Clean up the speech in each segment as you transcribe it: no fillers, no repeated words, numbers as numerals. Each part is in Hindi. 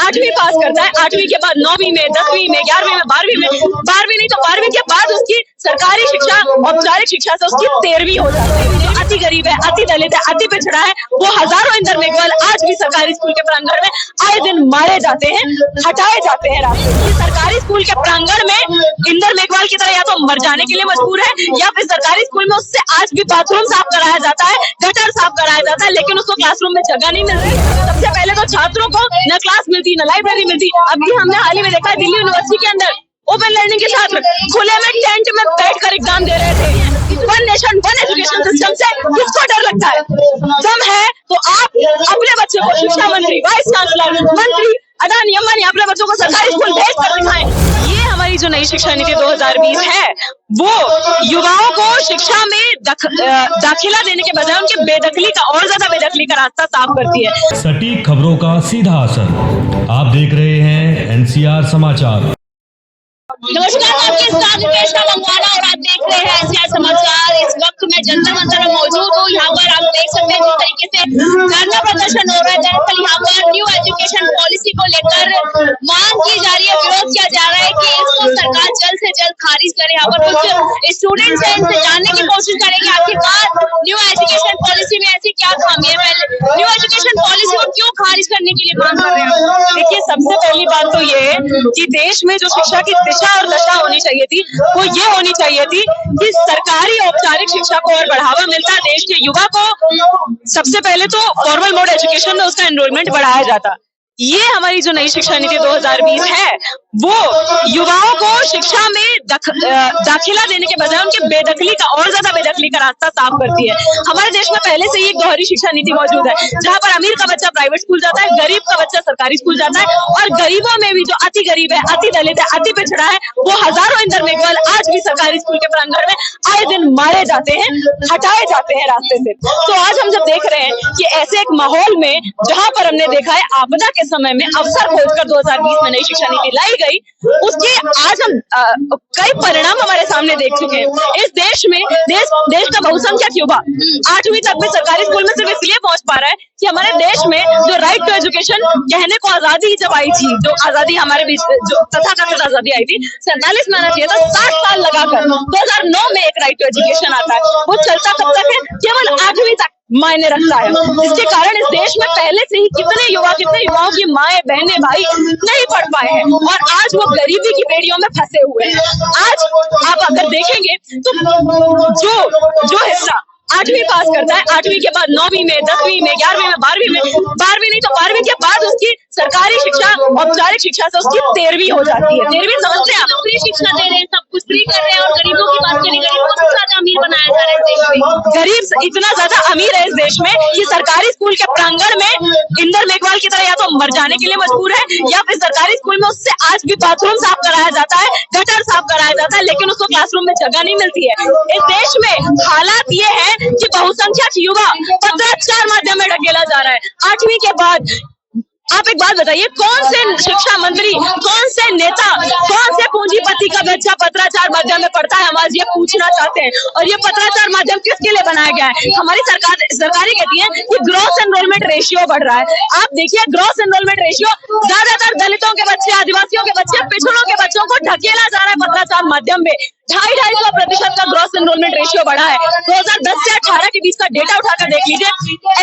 8वीं पास करता है, 8वीं के बाद 9वीं में, 10वीं में, 11वीं में, 12वीं में, 12वीं नहीं तो 12वीं के बाद उसकी सरकारी शिक्षा, औपचारिक शिक्षा से उसकी 13वीं हो जाती है। जो अति गरीब है, अति दलित है, अति पिछड़ा है, वो हजारों इंदर मेघवाल आज भी सरकारी स्कूल के प्रांगण में आए दिन मारे जाते हैं, हटाए जाते हैं रास्ते। सरकारी स्कूल के प्रांगण में इंदर मेघवाल की तरह या तो मर जाने के लिए मजबूर है, या फिर सरकारी स्कूल में उससे आज भी बाथरूम साफ कराया जाता है, गटर साफ कराया जाता है, लेकिन उसको क्लासरूम में जगह नहीं मिल रही। सबसे पहले तो छात्रों को न क्लास मिलती, न लाइब्रेरी मिलती। अभी हमने हाल ही में देखा है दिल्ली यूनिवर्सिटी के अंदर ओपन लर्निंग के छात्र खुले में टेंट में बैठकर एग्जाम दे रहे थे। One nation one education system से किसको डर लगता है? दम है तो आप अपने बच्चे को शिक्षा मंत्री, वाइस चांसलर, मंत्री अदानी अंबानी अपने बच्चों को सरकारी स्कूल भेज कर दिखाएं। ये हमारी जो नई शिक्षा नीति 2020 है, वो युवाओं को शिक्षा में दाखिला देने के बजाय उनकी बेदखली का और ज्यादा बेदखली का रास्ता साफ करती है। सटीक खबरों का सीधा असर। आप देख रहे हैं एनसीआर समाचार। नमस्कार, आपके साथ कृष्णा मंगवाना और आप देख रहे हैं एनसीआर समाचार। इस वक्त मैं जंतर मंतर में मौजूद हूँ। यहाँ पर आप देख सकते हैं जिस तरीके से धरना प्रदर्शन हो रहा है। दरअसल यहाँ पर न्यू एजुकेशन पॉलिसी को लेकर मांग की जा रही है, विरोध किया जा रहा है कि इसको सरकार जल्द से जल्द खारिज करे। यहाँ पर कुछ स्टूडेंट्स हैं, इनसे जानने की कोशिश करेंगे आखिरकार न्यू एजुकेशन पॉलिसी में ऐसी क्या खामी है। पहले न्यू एजुकेशन पॉलिसी को क्यों खारिज करने के लिए मांग कर रहे हैं? देखिए, सबसे पहली बात तो ये है कि देश में जो शिक्षा की दिशा और दशा होनी चाहिए थी, वो ये होनी चाहिए थी कि सरकारी औपचारिक शिक्षा को और बढ़ावा मिलता, देश के युवा को सबसे पहले तो फॉर्मल मोड एजुकेशन में उसका एनरोलमेंट बढ़ाया जाता। ये हमारी जो नई शिक्षा नीति 2020 है, वो युवाओं को शिक्षा में दाखिला देने के बजाय उनकी बेदखली का और ज्यादा बेदखली का रास्ता साफ करती है। हमारे देश में पहले से ही एक दोहरी शिक्षा नीति मौजूद है, जहाँ पर अमीर का बच्चा प्राइवेट स्कूल जाता है, गरीब का बच्चा सरकारी स्कूल जाता है, और गरीबों में भी जो अति गरीब है, अति दलित है, अति पिछड़ा है, वो हजारों इंदर मेघवाल आज भी सरकारी स्कूल के प्रांगण में आए दिन मारे जाते हैं, हटाए जाते हैं रास्ते से। तो आज हम जब देख रहे हैं कि ऐसे एक माहौल में जहाँ पर हमने देखा है आपदा के समय में अवसर खोजकर 2020 में नई शिक्षा नीति लाई गई, उसके आज हम कई परिणाम हमारे सामने देख चुके हैं। इस देश में देश का बहुसंख्यक युवा 8वीं तक में सरकारी स्कूल में सिर्फ इसलिए पहुंच पा रहा है कि हमारे देश में जो राइट टू एजुकेशन कहने को आजादी जब आई थी, जो आजादी हमारे बीच जो तथाकथित आजादी आई थी 47 में आना चाहिए था, 60 साल लगाकर 2009 में एक राइट टू एजुकेशन आता है। वो चलता कब तक है? केवल 8वीं तक मायने रखता है, जिसके कारण इस देश में पहले से ही कितने युवाओं की माएं, बहनें, भाई नहीं पढ़ पाए हैं और आज वो गरीबी की बेड़ियों में फंसे हुए हैं। आज आप अगर देखेंगे तो जो हिस्सा 8वीं पास करता है, 8वीं के बाद 9वीं में, 10वीं में, 11वीं में, 12वीं में, 12वीं नहीं तो 12वीं के बाद उसकी सरकारी शिक्षा, औपचारिक शिक्षा से उसकी 13वीं हो जाती है। 13वीं समझते हैं आप? फ्री शिक्षा दे रहे हैं, सब कुछ फ्री कर रहे हैं और गरीबों की बात करें, गरीब को सबसे ज्यादा अमीर बनाया जा रहा है देश में। गरीब इतना ज्यादा अमीर है इस देश में कि सरकारी स्कूल के प्रांगण में इंदर मेघवाल की तरह या तो मर जाने के लिए मजबूर है, या फिर सरकारी स्कूल में उससे आज भी बाथरूम साफ कराया जाता है, गटर साफ कराया जाता है, लेकिन उसको क्लासरूम में जगह नहीं मिलती है। इस देश में हालात ये है कि बहुसंख्यक युवा पत्राचार माध्यम में ढकेला जा रहा है। 8वीं के बाद आप एक बात बताइए, कौन से शिक्षा मंत्री, कौन से नेता, कौन से पूंजीपति का बच्चा पत्राचार माध्यम में पढ़ता है? हम आज ये पूछना चाहते हैं। और ये पत्राचार माध्यम किसके लिए बनाया गया है? हमारी सरकारें कहती है कि ग्रॉस एनरोलमेंट रेशियो बढ़ रहा है। आप देखिए, ग्रॉस एनरोलमेंट रेशियो ज्यादातर दलितों के बच्चे, आदिवासियों के बच्चे, पिछड़ों के बच्चों को ढकेला जा रहा है पत्राचार माध्यम में। 2.5% का ग्रॉस एनरोलमेंट रेशियो बढ़ा है। 2010 से 18 के बीच का डेटा उठाकर देख लीजिए,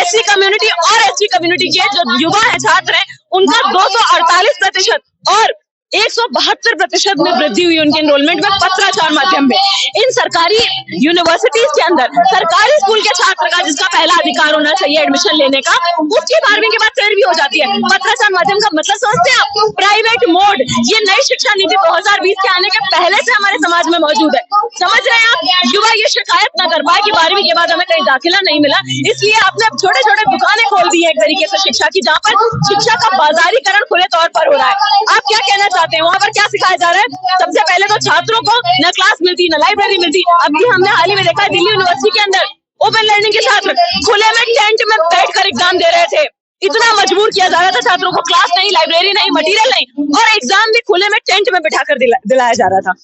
एससी कम्युनिटी और एसटी कम्युनिटी के जो युवा है, छात्र हैं, उनका 248% और 172% में वृद्धि हुई उनके एनरोलमेंट में पत्राचार माध्यम में। इन सरकारी यूनिवर्सिटीज के अंदर सरकारी स्कूल के छात्र का, जिसका पहला अधिकार होना चाहिए एडमिशन लेने का, उसकी 12वीं के बाद 13वीं हो जाती है। पत्राचार माध्यम का मतलब समझते हैं आप? Private mode. ये नई शिक्षा नीति 2020 के आने के पहले से हमारे समाज में मौजूद है। समझ रहे हैं आप? युवा ये शिकायत न कर पाए कि 12वीं के बाद हमें कहीं दाखिला नहीं मिला, इसलिए आपने छोटे छोटे दुकानें खोल दी है एक तरीके से शिक्षा की, जहाँ पर शिक्षा का बाजारीकरण खुले तौर पर हो रहा है। आप क्या कहना चाहते हैं? वहाँ पर क्या सिखाया जा रहा है? सबसे पहले तो छात्रों को न क्लास मिलती, न लाइब्रेरी मिलती। अभी हमने हाल ही में देखा है दिल्ली यूनिवर्सिटी के अंदर ओपन लर्निंग के छात्र खुले में टेंट में बैठकर एग्जाम दे रहे थे। इतना मजबूर किया जा रहा था छात्रों को, क्लास नहीं, लाइब्रेरी नहीं, मटेरियल नहीं, और एग्जाम भी खुले में टेंट में बिठाकर दिलाया जा रहा था।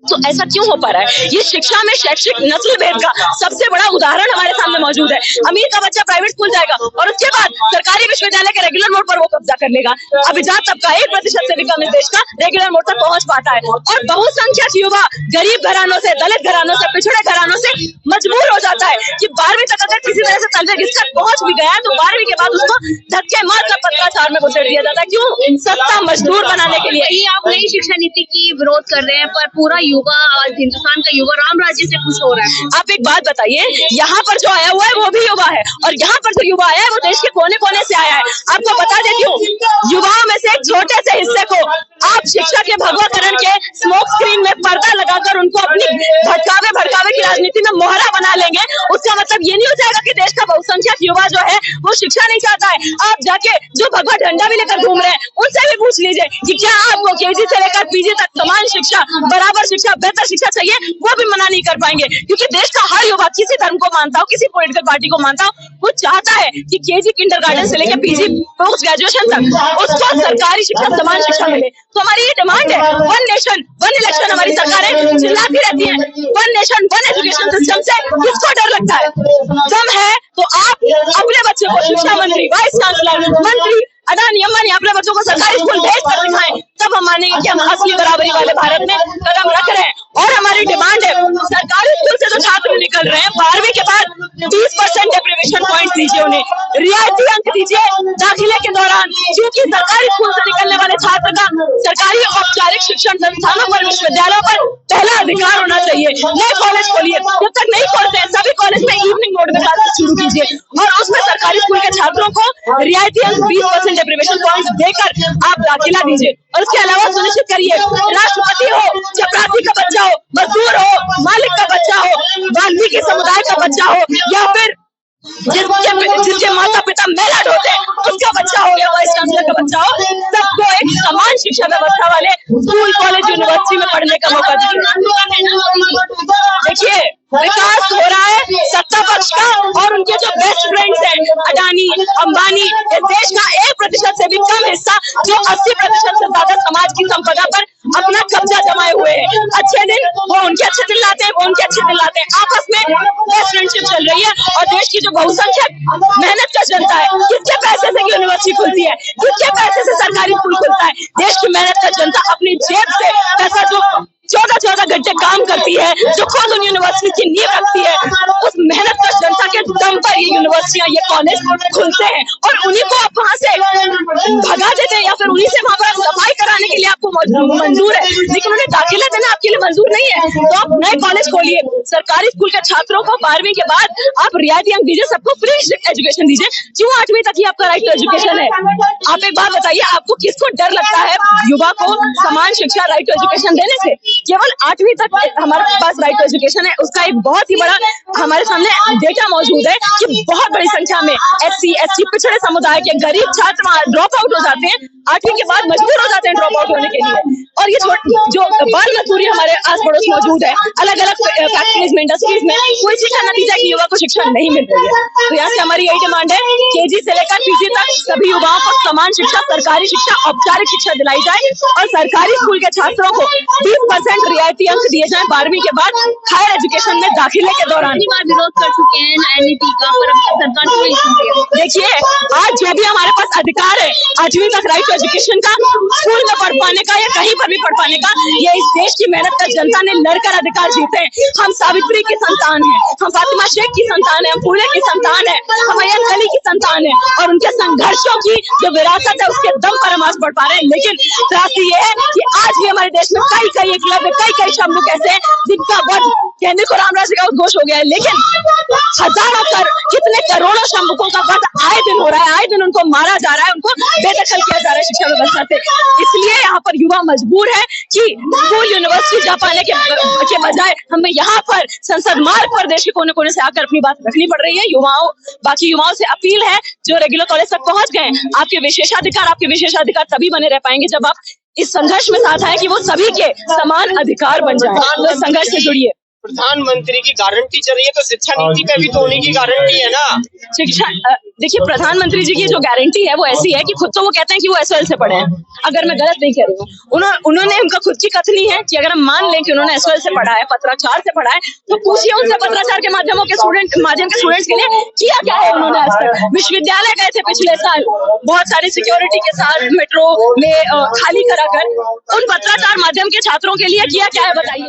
तो ऐसा क्यों हो पा रहा है? ये शिक्षा में शैक्षिक नस्ल भेद का सबसे बड़ा उदाहरण हमारे सामने मौजूद है। अमीर का बच्चा प्राइवेट स्कूल जाएगा और उसके बाद सरकारी विश्वविद्यालय के रेगुलर मोड पर वो कब्जा कर लेगा। अभिजात तबका 1% से भी कम इस देश का रेगुलर मोड तक पहुंच पाता है और बहुसंख्यक युवा गरीब घरानों से, दलित घरानों से, पिछड़े घरानों से मजबूर हो जाता है कि 12वीं तक अगर किसी तरह से तलवे घिसकर पहुंच भी गया है तो 12वीं के बाद उसको धक्के मार कर पत्राचार में घुसेड़ दिया जाता है। क्यों? सत्ता मजदूर बनाने के लिए। ये आप नई शिक्षा नीति की विरोध कर रहे हैं, पर पूरा युवा, हिंदुस्तान का युवा राम राज्य से खुश हो रहा है। आप एक बात बताइए, यहाँ पर जो आया हुआ है वो भी युवा है और यहाँ पर जो युवा आया है वो देश के कोने कोने से आया है। आपको बता देती हूँ, युवाओं में से एक छोटे से हिस्से को आप शिक्षा के भगवाकरण के स्मोक स्क्रीन में पर्दा लगाकर उनको अपनी भड़कावे की राजनीति में मोहरा बना लेंगे, उसका मतलब ये नहीं हो जाएगा कि देश का बहुसंख्यक युवा जो है वो शिक्षा नहीं चाहता है। आप जाके जो भगवा झंडा भी लेकर घूम रहे हैं उनसे भी पूछ लीजिए कि क्या आपको केजी से लेकर पीजी तक समान शिक्षा, बराबर शिक्षा, बेहतर शिक्षा चाहिए, वो भी मना नहीं कर पाएंगे। क्योंकि देश का हर युवा किसी धर्म को मानता हो, किसी पॉलिटिकल पार्टी को मानता हो, वो चाहता है कि केजी किंडरगार्टन से लेकर पीजी पोस्ट ग्रेजुएशन तक उसको सरकारी शिक्षा, समान शिक्षा मिले। तो हमारी ये डिमांड है, वन नेशन वन इलेक्शन। हमारी सरकारें चिल्लाती रहती हैं one nation one education system से, किसको डर लगता है? दम है तो आप अपने बच्चे को शिक्षा मंत्री, वाइस चांसलर, मंत्री अडानी अंबानी अपने बच्चों को सरकारी स्कूल भेज कर दिखाएं, तब हम मानेंगे कि हम असली बराबरी वाले भारत में कदम रख रहे हैं। और हमारी डिमांड है, सरकारी स्कूल से जो छात्र निकल रहे हैं 12वीं के बाद 20% डेप्रिवेशन पॉइंट दीजिए, उन्हें रियायती अंक दीजिए दाखिले के दौरान। क्योंकि सरकारी स्कूल से निकलने वाले छात्र का सरकारी औपचारिक शिक्षण संस्थानों पर, विश्वविद्यालयों पर पहला अधिकार होना चाहिए। नए कॉलेज खोलिए, जब तक नहीं खोलते हैं सभी कॉलेज में इवनिंग मोड में क्लासेस शुरू कीजिए और उसमें सरकारी स्कूल के छात्रों को रियायती अंक 20% डेप्रिवेशन पॉइंट देकर आप दाखिला दीजिए। और उसके अलावा सुनिश्चित करिए, राष्ट्रपति हो, चपरासी का बच्चा हो, मजदूर हो, मालिक का बच्चा हो, वाल्मीकि समुदाय का बच्चा हो, या फिर जिसके माता पिता मेला ढोते हैं उसका बच्चा हो या वाइस चांसलर का बच्चा हो, सबको एक समान शिक्षा व्यवस्था वाले स्कूल, कॉलेज, यूनिवर्सिटी में पढ़ने का मौका दीजिए। देखिए, विकास हो रहा है सत्ता पक्ष का और उनके जो बेस्ट फ्रेंड्स हैं अडानी अंबानी, इस देश का 1% से भी कम हिस्सा जो 80% से ज्यादा समाज की संपदा पर अपना कब्जा जमाए हुए हैं। अच्छे दिन वो उनके अच्छे दिन लाते हैं, वो उनके अच्छे दिन लाते हैं। आपस में बेस्ट फ्रेंडशिप चल रही है और देश की जो बहुसंख्यक मेहनत का जनता है, किसके पैसे से यूनिवर्सिटी खुलती है, किसके पैसे से सरकारी स्कूल खुलता है? देश की मेहनत का जनता अपनी जेब से पैसा जो 14 घंटे काम करती है, जो खुद उन यूनिवर्सिटी की नींव रखती है, उस मेहनत का जनता के दम पर ये यूनिवर्सिटियां, ये कॉलेज खुलते हैं और उन्हीं को आप वहां से भगा देते हैं या फिर उन्हीं से वहां पर सफाई कराने के लिए आपको मंजूर है, लेकिन उन्हें दाखिला देना आपके लिए मंजूर नहीं है। तो आप नए कॉलेज खोलिए, सरकारी स्कूल के छात्रों को 12वीं के बाद आप रियायती अंक दीजिए, सबको फ्री एजुकेशन दीजिए। क्यों 8वीं तक ही आपका राइट टू एजुकेशन है? आप एक बात बताइए, आपको किसको डर लगता है युवा को समान शिक्षा, राइट टू एजुकेशन देने से? केवल 8वीं तक हमारे पास राइट टू एजुकेशन है, उसका एक बहुत ही बड़ा हमारे सामने डेटा मौजूद है कि बहुत बड़ी संख्या में SC, ST, पिछड़े समुदाय के गरीब छात्र वहां ड्रॉप आउट हो जाते हैं, 8वीं के बाद मजबूर हो जाते हैं ड्रॉप आउट होने के लिए। और ये जो बाल मजदूरी हमारे आस पड़ोस मौजूद है, अलग अलग फैक्ट्रीज में, इंडस्ट्रीज में, कोई इसका नतीजा कि युवा को शिक्षा नहीं मिल रही है। तो यहाँ से हमारी यही डिमांड है, KG से लेकर PG तक सभी युवाओं को समान शिक्षा, सरकारी शिक्षा, औपचारिक शिक्षा दिलाई जाए और सरकारी स्कूल के छात्रों को 20% रियायती अंक दिए जाए 12वीं के बाद हायर एजुकेशन में दाखिले के दौरान। बार विरोध कर चुके हैं NEP का, पर अब तक सरकार को नहीं सुन रही है। देखिए, आज जो भी हमारे पास अधिकार है 8वीं तक राइट टू एजुकेशन का, स्कूल में पढ़ पाने का या कहीं पर भी पढ़ पाने का, ये इस देश की मेहनत का जनता ने लड़कर अधिकार जीते हैं। हम सावित्री की संतान हैं, हम फातिमा शेख की संतान है, हम फूले की संतान है, हम अय्यन अली की संतान है और उनके संघर्षों की जो विरासत है उसके दम पर हम आज पढ़ पा रहे हैं। लेकिन त्रासदी ये है कि आज भी हमारे देश में कई एकलव्य, कई शंभू कैसे जिनका वध कहने को राम राज्य का उद्घोष हो गया है, लेकिन हजारों कितने करोड़ों शंभुकों का वध आए दिन हो रहा है, आए दिन उनको मारा जा रहा है, उनको बेदखल किया जा रहा है शिक्षा व्यवस्था से। इसलिए यहाँ पर युवा मजबूर है कि स्कूल, यूनिवर्सिटी जा पाने के बजाय हमें यहाँ पर संसद मार्ग पर देश के कोने कोने से आकर अपनी बात रखनी पड़ रही है। बाकी युवाओं से अपील है जो रेगुलर कॉलेज तक पहुंच गए, आपके विशेषाधिकार तभी बने रह पाएंगे जब आप इस संघर्ष में साथ आए कि वो सभी के समान अधिकार बन जाए। तो संघर्ष से जुड़िए। प्रधानमंत्री की गारंटी चल रही है, तो शिक्षा नीति पे भी तो उन्हीं की गारंटी है ना। शिक्षा देखिए, प्रधानमंत्री जी की जो गारंटी है वो ऐसी है कि खुद तो वो कहते हैं कि वो एसओएल से पढ़े हैं, अगर मैं गलत नहीं कह रही हूँ। उन्होंने उनका खुद की कथनी है कि अगर हम मान लें कि उन्होंने एसओएल से पढ़ा है, पत्राचार से पढ़ा है, तो पूछिए उनसे पत्राचार के माध्यम के स्टूडेंट्स के लिए किया क्या है उन्होंने आज तक। विश्वविद्यालय गए थे पिछले साल, बहुत सारी सिक्योरिटी के साथ मेट्रो में खाली कराकर, उन पत्राचार माध्यम के छात्रों के लिए किया क्या है बताइए।